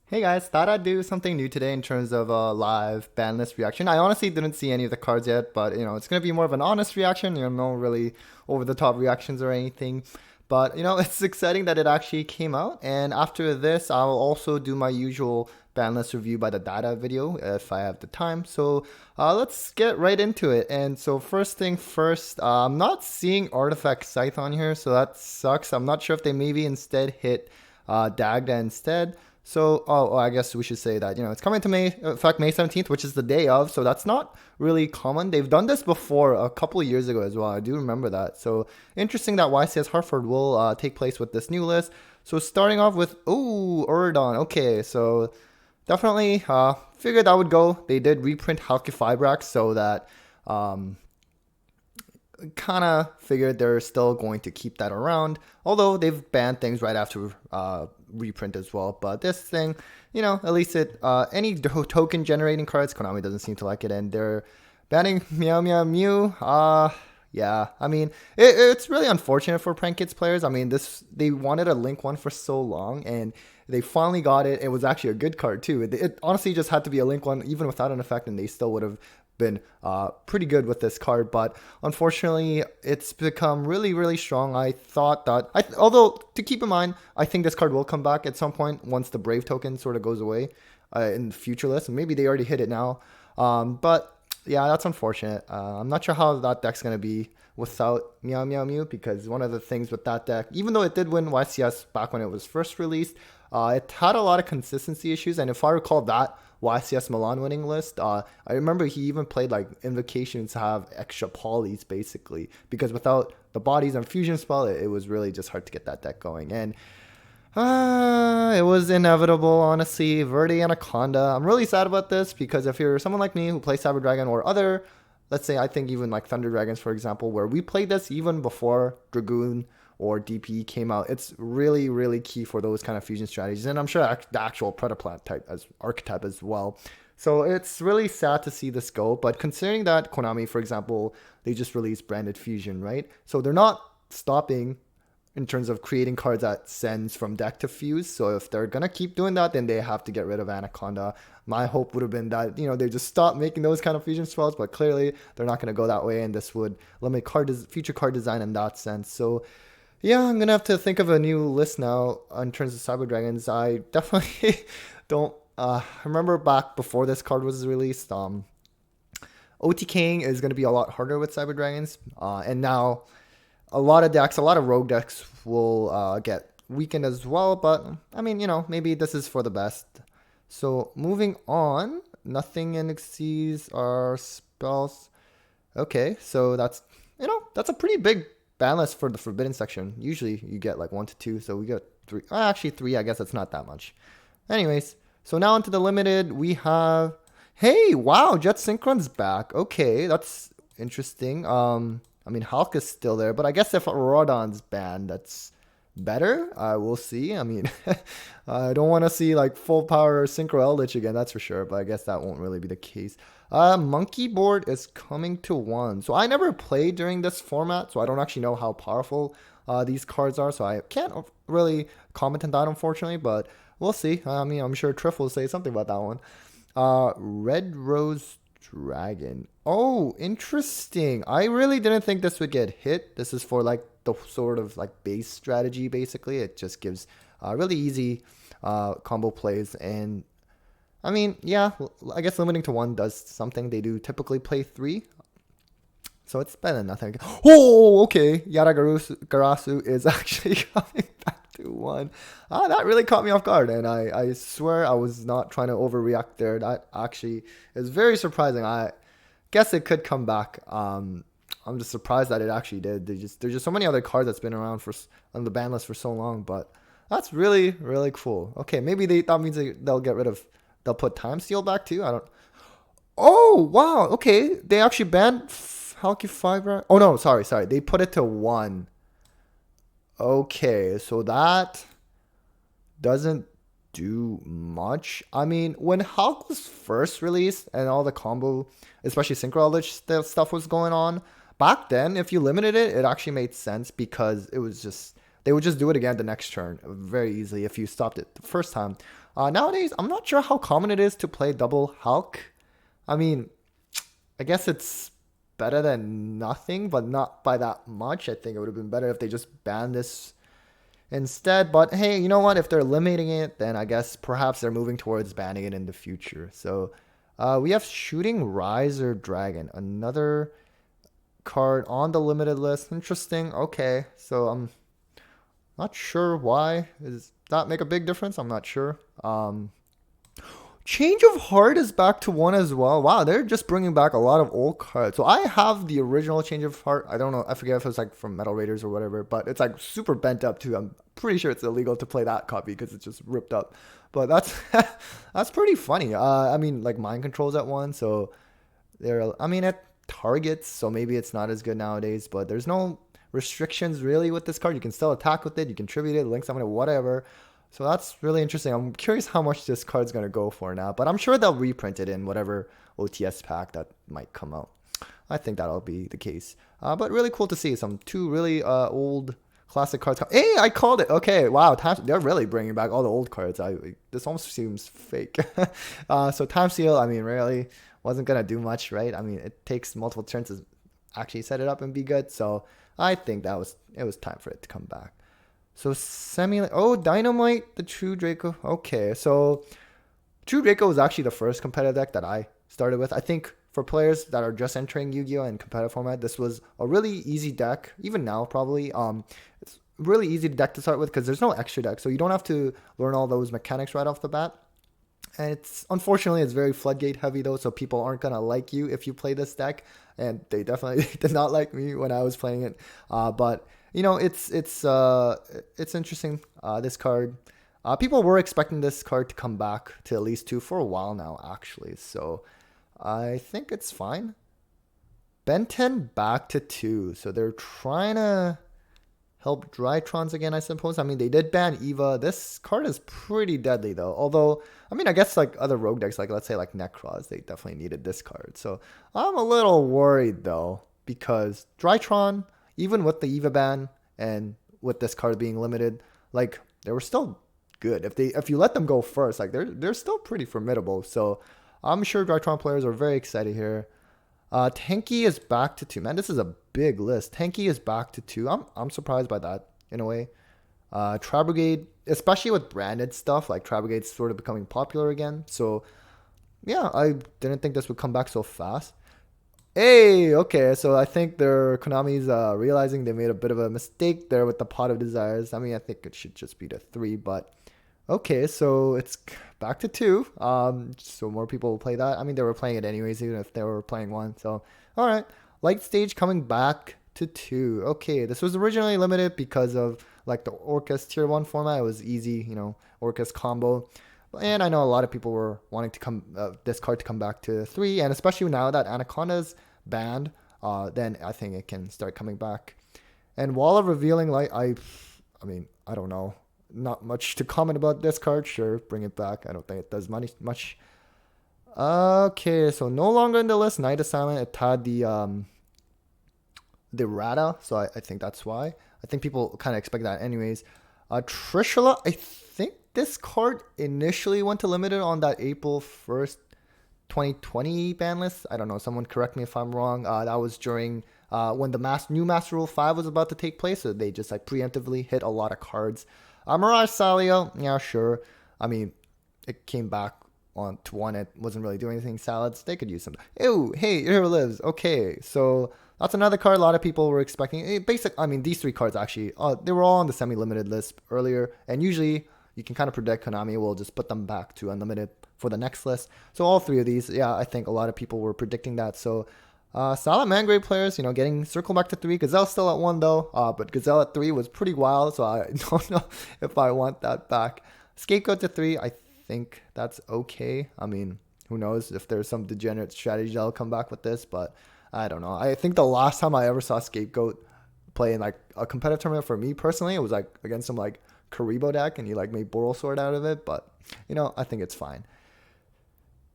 Hey guys, thought I'd do something new today in terms of a live ban list reaction. I honestly didn't see any of the cards yet, but it's gonna be more of an honest reaction. No really over the top reactions or anything. But it's exciting that it actually came out. And after this, I'll also do my usual ban list review by the data video if I have the time. So let's get right into it. And so first thing first, I'm not seeing Artifact Scythe on here, so that sucks. I'm not sure if they maybe instead hit Dagda instead. So, I guess we should say that, it's coming to May, in fact, May 17th, which is the day of. So that's not really common. They've done this before a couple of years ago as well. I do remember that. So interesting that YCS Hartford will take place with this new list. So starting off with, Urdon. Okay, so definitely figured that would go. They did reprint Halki Fibrax so that kind of figured they're still going to keep that around, although they've banned things right after reprint as well. But this thing, at least it any token generating cards, Konami doesn't seem to like it, and they're banning Meow Meow Mew. Yeah, I mean it's really unfortunate for Prank Kids players. I mean they wanted a Link one for so long, and they finally got it. It was actually a good card too. It honestly just had to be a Link one, even without an effect, and they still would have been pretty good with this card. But unfortunately, it's become really, really strong. I thought that, although to keep in mind, I think this card will come back at some point once the Brave token sort of goes away in the future list. And maybe they already hit it now. But yeah, that's unfortunate. I'm not sure how that deck's going to be without Meow Meow Mew, because one of the things with that deck, even though it did win YCS back when it was first released, it had a lot of consistency issues. And if I recall that YCS Milan winning list, I remember he even played like invocations to have extra polys basically, because without the bodies and fusion spell, it was really just hard to get that deck going. And it was inevitable, honestly. Verte Anaconda. I'm really sad about this because if you're someone like me who plays Cyber Dragon or other, let's say I think even like Thunder Dragons, for example, where we played this even before Dragoon or DP came out, it's really, really key for those kind of fusion strategies. And I'm sure the actual Predaplant type as archetype as well. So it's really sad to see this go. But considering that Konami, for example, they just released branded fusion, right? So they're not stopping in terms of creating cards that sends from deck to fuse. So if they're gonna keep doing that, then they have to get rid of Anaconda. My hope would have been that they just stop making those kind of fusion spells, but clearly they're not gonna go that way, and this would limit future card design in that sense. So yeah, I'm gonna have to think of a new list now in terms of Cyber Dragons. I definitely don't remember back before this card was released. OTKing is gonna be a lot harder with Cyber Dragons, and now a lot of decks, a lot of rogue decks will get weakened as well. But I mean, maybe this is for the best. So moving on, nothing exceeds our spells. Okay, so that's a pretty big ban list for the forbidden section. Usually you get like 1 to 2, so we got 3. Actually 3. I guess that's not that much. Anyways, so now into the limited, we have. Hey, wow, Jet Synchron's back. Okay, that's interesting. I mean, Hulk is still there, but I guess if Rodon's banned, that's better. We'll see. I mean, I don't want to see like full power Synchro Eldritch again, that's for sure, but I guess that won't really be the case. Monkey board is coming to 1. So I never played during this format, so I don't actually know how powerful these cards are, so I can't really comment on that, unfortunately, but we'll see. I mean, I'm sure Triff will say something about that one. Red Rose Dragon. Oh, interesting. I really didn't think this would get hit. This is for like the sort of like base strategy, basically. It just gives really easy combo plays. And I mean, yeah, I guess limiting to 1 does something. They do typically play 3. So it's better than nothing. Oh, okay. Garasu is actually coming back to 1. That really caught me off guard. And I swear I was not trying to overreact there. That actually is very surprising. I guess it could come back. I'm just surprised that it actually did. There's just so many other cards that's been around on the ban list for so long. But that's really, really cool. Okay, maybe that means they'll put Time Steal back too. I don't. Oh, wow. Okay. They actually banned Halki Fiber. Oh, no. Sorry. They put it to 1. Okay. So that doesn't do much. I mean, when Hulk was first released and all the combo, especially Synchro Eldritch stuff was going on, back then, if you limited it, it actually made sense because it was just. They would just do it again the next turn very easily if you stopped it the first time. Nowadays, I'm not sure how common it is to play double Hulk. I mean, I guess it's better than nothing, but not by that much. I think it would have been better if they just banned this instead. But hey, you know what? If they're limiting it, then I guess perhaps they're moving towards banning it in the future. So we have Shooting Riser Dragon, another card on the limited list. Interesting. Okay, so I'm not sure why. Does that make a big difference? I'm not sure. Change of Heart is back to one as well. Wow, they're just bringing back a lot of old cards. So I have the original Change of Heart. I don't know. I forget if it was like from Metal Raiders or whatever, but it's like super bent up too. I'm pretty sure it's illegal to play that copy because it's just ripped up. But that's that's pretty funny. I mean, like mind controls at one, so they're. I mean, it targets, so maybe it's not as good nowadays. But there's no restrictions really with this card. You can still attack with it. You can tribute it, link summon it, whatever. So that's really interesting. I'm curious how much this card's going to go for now, but I'm sure they'll reprint it in whatever OTS pack that might come out. I think that'll be the case. But really cool to see some two really old classic cards. Hey, I called it. Okay, wow. They're really bringing back all the old cards. This almost seems fake. So Time Seal, I mean, really wasn't going to do much, right? I mean, it takes multiple turns to actually set it up and be good. So I think it was time for it to come back. So Dynamite, the True Draco. Okay, so True Draco was actually the first competitive deck that I started with. I think for players that are just entering Yu-Gi-Oh! In competitive format, this was a really easy deck. Even now, probably. It's really easy deck to start with because there's no extra deck, so you don't have to learn all those mechanics right off the bat. And unfortunately it's very floodgate heavy though, so people aren't gonna like you if you play this deck, and they definitely did not like me when I was playing it. But you know, it's interesting. This card, people were expecting this card to come back to at least two for a while now, actually. So I think it's fine. Ben 10 back to two, so they're trying to help Drytrons again, I suppose. I mean, they did ban Eva. This card is pretty deadly though. Although, I mean, I guess like other rogue decks, like let's say like Necros, they definitely needed this card. So I'm a little worried though, because Drytron, even with the Eva ban and with this card being limited, like they were still good. If you let them go first, like they're still pretty formidable. So I'm sure Drytron players are very excited here. Tanky is back to two. Man, this is a big list. Tanky is back to two. I'm surprised by that in a way. Tri Brigade, especially with branded stuff, like Tri Brigade's sort of becoming popular again. So yeah, I didn't think this would come back so fast. Hey, okay, so I think Konami's realizing they made a bit of a mistake there with the Pot of Desires. I mean, I think it should just be the three, but okay, so it's back to two. So more people will play that. I mean, they were playing it anyways, even if they were playing one. So, all right, Light Stage coming back to two. Okay, this was originally limited because of like the Orcus Tier 1 format. It was easy, you know, Orcus combo. And I know a lot of people were wanting to this card to come back to three, and especially now that Anaconda's banned, then I think it can start coming back. And Wall of Revealing Light, I mean, I don't know. Not much to comment about this card. Sure, bring it back. I don't think it does much. Okay, so no longer in the list. Night Assignment. It had the Rata, so I think that's why. I think people kind of expect that anyways. Trishula, I think this card initially went to limited on that April 1st, 2020 ban list. I don't know. Someone correct me if I'm wrong. That was during when the new Master Rule 5 was about to take place, so they just like preemptively hit a lot of cards. Mirage Salio, yeah, sure. I mean, it came back on to one. It wasn't really doing anything. Salads, they could use some. Ew, hey, here it lives. Okay, so that's another card a lot of people were expecting. I mean, these three cards actually, they were all on the semi-limited list earlier, and usually you can kind of predict Konami will just put them back to unlimited for the next list. So all three of these, yeah, I think a lot of people were predicting that. So Salamangre players, you know, getting Circle back to three. Gazelle's still at one though, but Gazelle at three was pretty wild, so I don't know if I want that back. Scapegoat to three, I think that's okay. I mean, who knows if there's some degenerate strategy that'll come back with this, but I don't know. I think the last time I ever saw Scapegoat play in like a competitive tournament for me personally, it was like against some like Karibo deck, and you like made Boral Sword out of it, but you know, I think it's fine.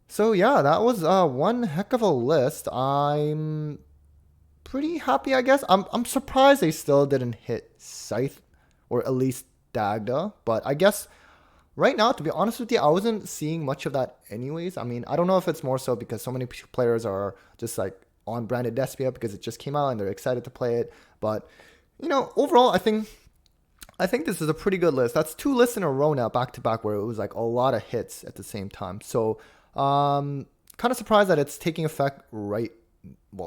So yeah, that was one heck of a list. I'm pretty happy, I guess. I'm surprised they still didn't hit Scythe or at least Dagda, but I guess right now, to be honest with you, I wasn't seeing much of that anyways. I mean, I don't know if it's more so because so many players are just like on branded Despia because it just came out and they're excited to play it. But overall, I think this is a pretty good list. That's 2 lists in a row now, back to back, where it was like a lot of hits at the same time. So, kind of surprised that it's taking effect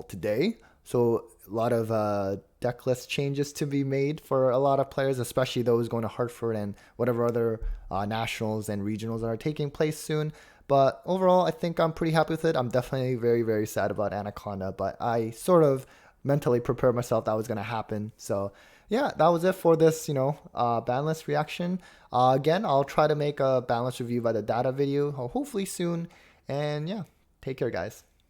today. So a lot of deck list changes to be made for a lot of players, especially those going to Hartford and whatever other nationals and regionals that are taking place soon. But overall, I think I'm pretty happy with it. I'm definitely very, very sad about Anaconda, but I sort of mentally prepared myself that was going to happen. So yeah, that was it for this, ban list reaction. Again, I'll try to make a ban list review by the data video, hopefully soon. And yeah, take care, guys.